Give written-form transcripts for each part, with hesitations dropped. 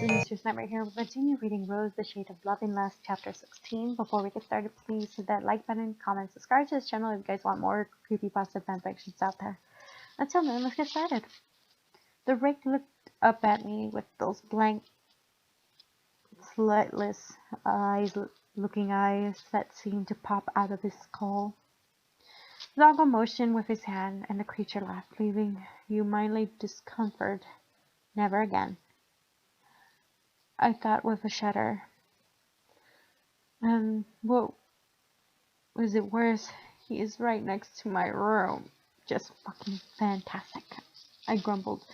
this is Mistress Nightmare here. We'll continue reading Rose, the Shade of Love in Lust, chapter 16. Before we get started, please hit that like button, comment, subscribe to this channel if you guys want more creepypasta fanfictions out there. Until then, let's get started. The rake looked up at me with those blank, lightless looking eyes that seemed to pop out of his skull. Zago motioned with his hand, and the creature laughed, leaving you mildly discomforted. Never again, I thought with a shudder. What was it worse? He is right next to my room. Just fucking fantastic, I grumbled,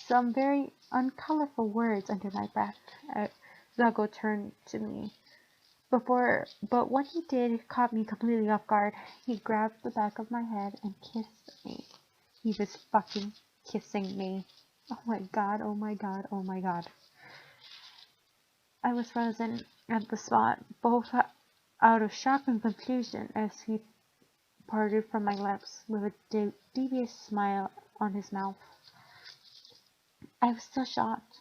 some very uncolorful words under my breath. Zago turned to me. But what he did caught me completely off guard. He grabbed the back of my head and kissed me. He was fucking kissing me. Oh my god, oh my god, oh my god. I was frozen at the spot, both out of shock and confusion as he parted from my lips with a devious smile on his mouth. I was still shocked.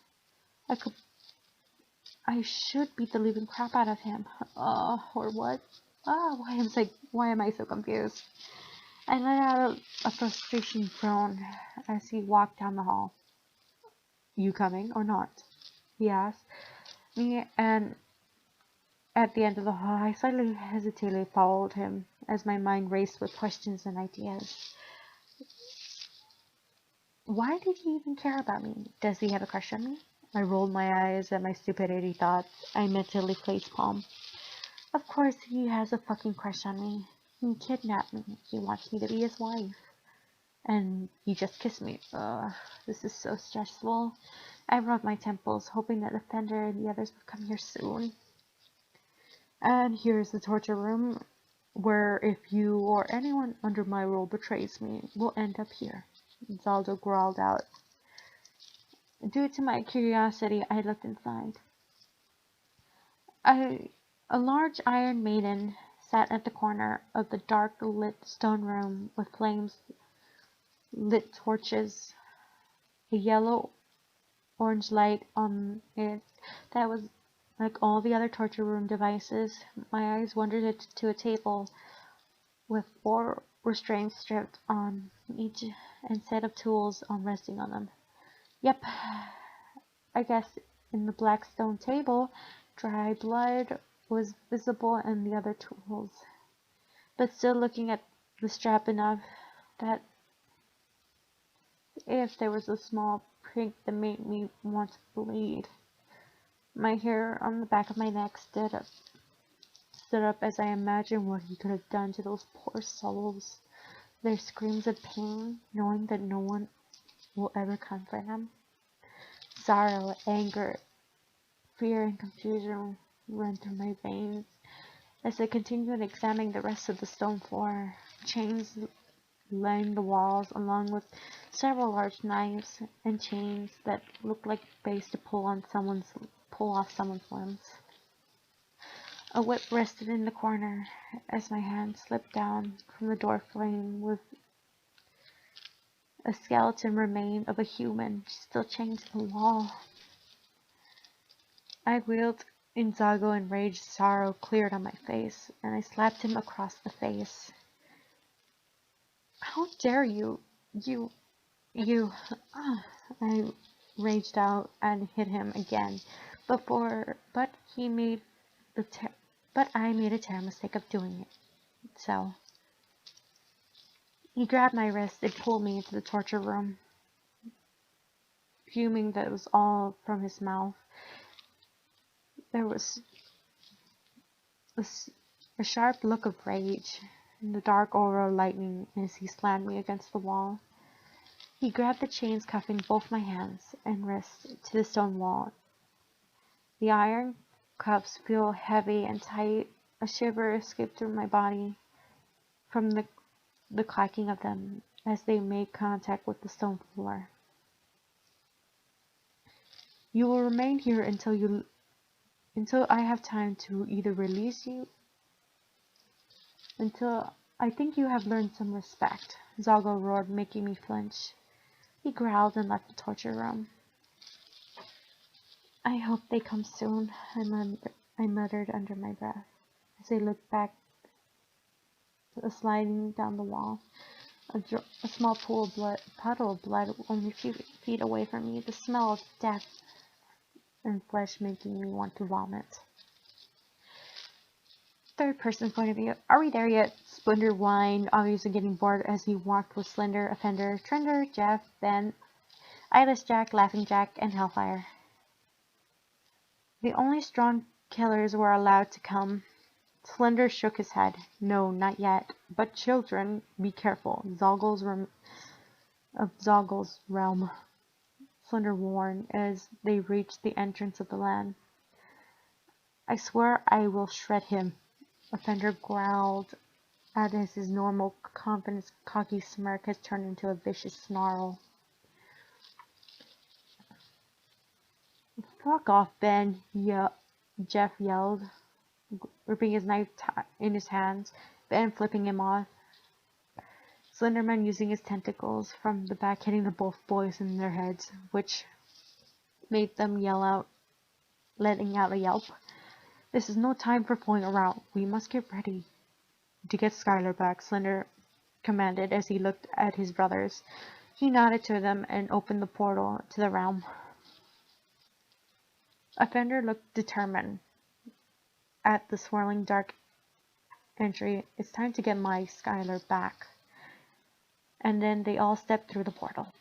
I should beat the living crap out of him. Or what? Why am I so confused? I let out a frustration groan as he walked down the hall. You coming or not? He asked me, and at the end of the hall, I slightly hesitantly followed him as my mind raced with questions and ideas. Why did he even care about me? Does he have a crush on me? I rolled my eyes at my stupidity thoughts. I mentally facepalmed. Of course he has a fucking crush on me. He kidnapped me. He wants me to be his wife. And he just kissed me. This is so stressful. I rubbed my temples, hoping that the Fender and the others would come here soon. And here's the torture room, where if you or anyone under my rule betrays me, will end up here. Zaldo growled out. Due to my curiosity, I looked inside. A large iron maiden sat at the corner of the dark lit stone room with flames lit torches, a yellow-orange light on it that was like all the other torture room devices. My eyes wandered to a table with 4 restraints stripped on each and set of tools resting on them. Yep, I guess in the black stone table, dry blood was visible in the other tools. But still looking at the strap enough that if there was a small prick that made me want to bleed. My hair on the back of my neck stood up as I imagined what he could have done to those poor souls. Their screams of pain, knowing that no one will ever comfort them. Sorrow, anger, fear, and confusion ran through my veins as I continued examining the rest of the stone floor. Chains lined the walls, along with several large knives and chains that looked like base to pull off someone's limbs. A whip rested in the corner as my hand slipped down from the door frame with a skeleton remain of a human still chained to the wall. I wheeled in Zago, and rage sorrow cleared on my face, and I slapped him across the face. How dare you, I raged out and hit him again, but I made a terrible mistake of doing it. So he grabbed my wrist and pulled me into the torture room, fuming that it was all from his mouth. There was a sharp look of rage and the dark aura lightning as he slammed me against the wall. He grabbed the chains cuffing both my hands and wrists to the stone wall. The iron cuffs feel heavy and tight. A shiver escaped through my body from the clacking of them as they made contact with the stone floor. You will remain here until I have time to either release you, until I think you have learned some respect, Zago roared, making me flinch. He growled and left the torture room. I hope they come soon, I muttered under my breath as I looked back, sliding down the wall. A small puddle of blood only a few feet away from me, the smell of death and flesh making me want to vomit. Third person point of view. Are we there yet? Splinter whined, obviously getting bored as he walked with Slender, Offender, Trender, Jeff, Ben, Eyeless Jack, Laughing Jack, and Hellfire. The only strong killers were allowed to come. Slender shook his head. No, not yet. But children, be careful. Of Zoggl's realm. Slender warned as they reached the entrance of the land. I swear I will shred him. Offender growled as his normal confident cocky smirk has turned into a vicious snarl. Fuck off, Ben, Jeff yelled, gripping his knife in his hands, Ben flipping him off. Slenderman using his tentacles from the back hitting the both boys in their heads, which made them yell out, letting out a yelp. This is no time for fooling around. We must get ready. To get Skylar back, Slender commanded as he looked at his brothers. He nodded to them and opened the portal to the realm. Offender looked determined at the swirling dark entry. It's time to get my Skylar back. And then they all stepped through the portal.